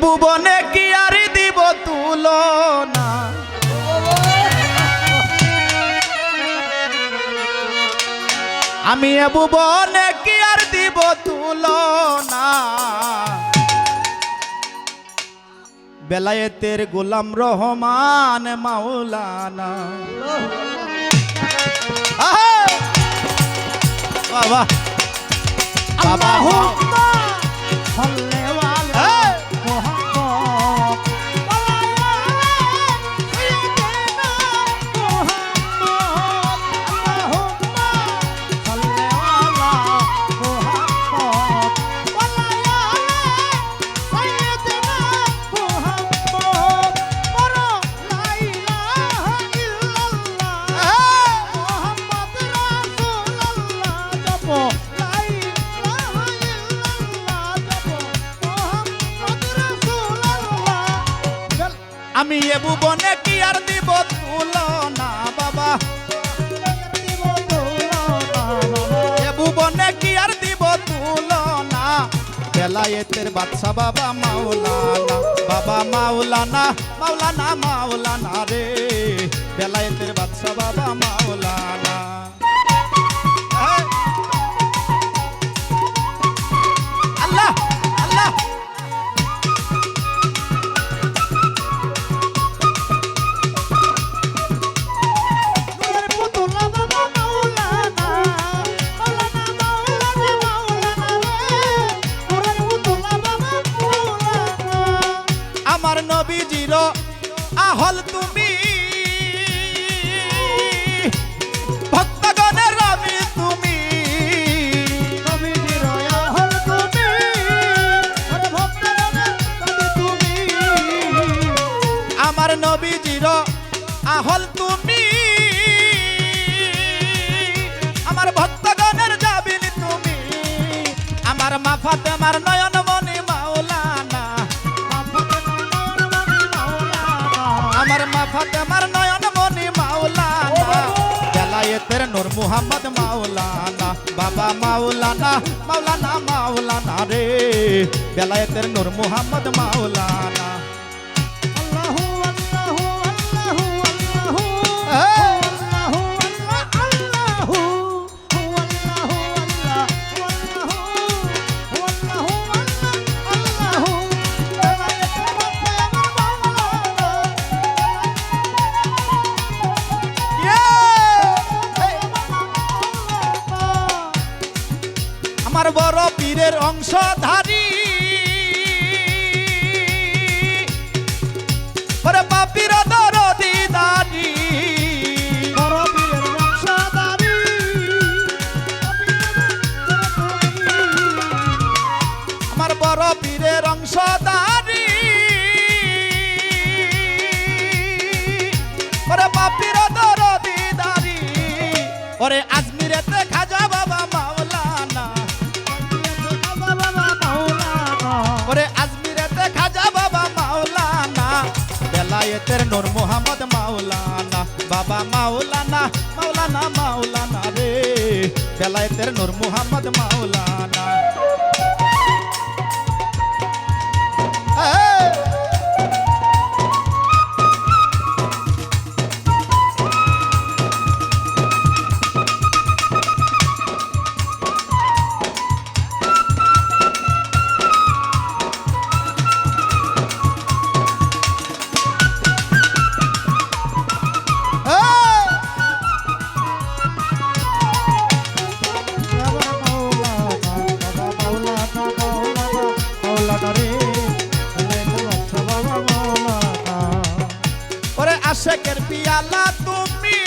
ভুবনে কি আর দিব তুলনা, আমি এ ভুবনে কি আর দিব তুলনা, বেলায়েতের গোলাম রহমান মাওলানা। বাবা বাবা আমি এ ভুবনে কি আর দিব তুলনা, বাবা এ ভুবনে কি আর দিব তুলনা, বেলায়েতের বাদশা বাবা মাওলানা, বাবা মাওলানা মাওলানা মাওলানা রে, বেলায়েতের বাদশা বাবা মাওলানা। আল্লাহ আল্লাহ আমার নবীজির আহল তুমি, ভক্তগণের রবি তুমি, নবীজির আহল তুমি, ভক্তগণের রবি তুমি, আমার নবীজির আহল তুমি, আমার ভক্তগণের জাবিল তুমি, আমার মা ফাতেমার নয়ন মনি মাওলানা, আমার মা ফাতেমার নয়ন মনি মাওলানা, বেলায়েতের নূর মুহাম্মদ মাওলানা, বাবা মাওলানা মাওলানা মাওলানা রে, বেলায়েতের নূর মুহাম্মদ মাওলানা। আল্লাহু আল্লাহু আল্লাহু আল্লাহু আল্লাহু আল্লাহু আমার বড় পীরের অংশধারী, ওরে পাপীর দরদি দানি, বড় পীরের অংশধারী, আমার বড় পীরের অংশধারী, ওরে পাপীর দরদি দানি, ওরে আজমিরেতে খাজা বাবা মাওলানা, ওরে আজমিরেতে খাজা বাবা মাওলানা, বেলায়েতের নূর মুহাম্মদ মাওলানা, বাবা মাওলানা মাওলানা মাওলানা রে, বেলায়েতের নূর মুহাম্মদ মাওলানা। আশেকের পিয়ালা তুমি,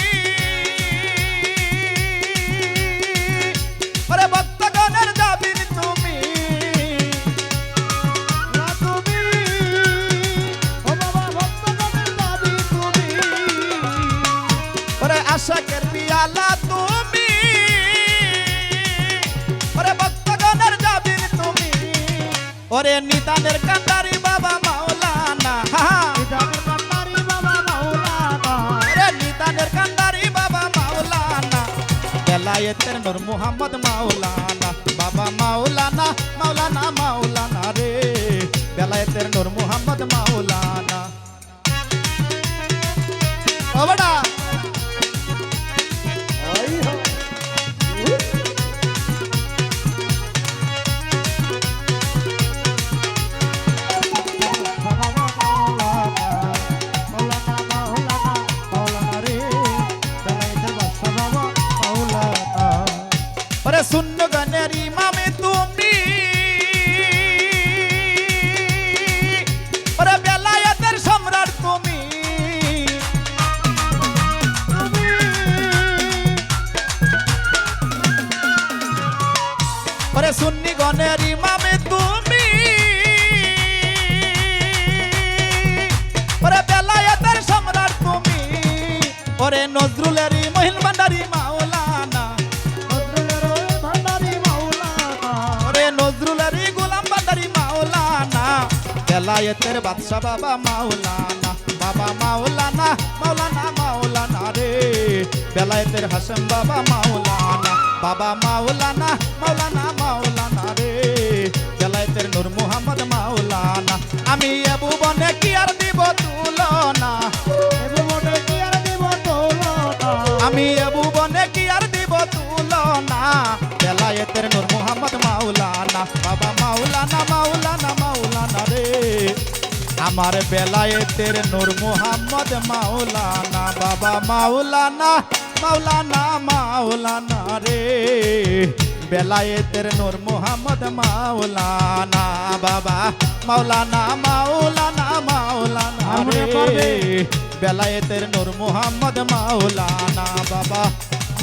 ওরে ভক্তগণের জাবিন তুমি, তুমি ও বাবা ভক্তগণের জাবিন তুমি, ওরে আশেকের পিয়ালা তুমি, ওরে ভক্তগণের জাবিন তুমি, ওরে নিদানের কান্ডারি বাবা মাওলানা, নিদানের কান্ডারি বাবা মাওলানা, ওরে নিদানের কান্ডারি বাবা মাওলানা, বেলায়েতের নূর মুহাম্মদ মাওলানা, বাবা মাওলানা মাওলানা মাওলানা রে, বেলায়েতের নূর মুহাম্মদ মাওলানা ও বেটা ওরে শূন্য গানের ইমামে তুমি ওরে বেলায়েতের সম্রাট তুমি ওরে সুন্নি গণের ইমামে তুমি ওরে বেলায়েতের সম্রাট তুমি ওরে নজরুলের মহিল ভান্ডারি মাওলানা গোলাম বান্দারি মাওলানা বেলায়েতের বাদশা বাবা মাওলানা মাওলানা রে বেলায়েতের হাসেম বাবা মাওলানা মাওলানা রে বেলায়েতের নূর মুহাম্মদ মাওলানা আমি আবু বনে কি আর দিব তুলনা আমি আবু বনে কি আর দিব তুলনা বেলায়েতের নূর মুহাম্মদ মাওলানা বাবা মাওলানা রে আমার বেলায়েতের নূর মুহাম্মদ মাওলানা বাবা মাওলানা রে বেলায়েতের নূর মুহাম্মদ মাওলানা বাবা মাওলানা রে বেলায়েতের নূর মুহাম্মদ মাওলানা বাবা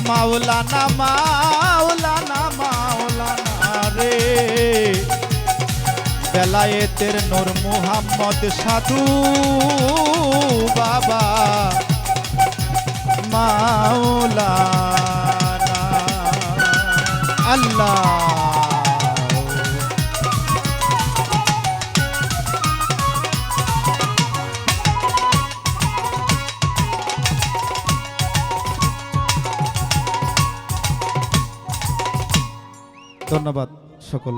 মাওলানা রে বেলায়েতের নূর মুহাম্মদ সাধু বাবা মাওলানা আল্লাহ ধন্যবাদ সকল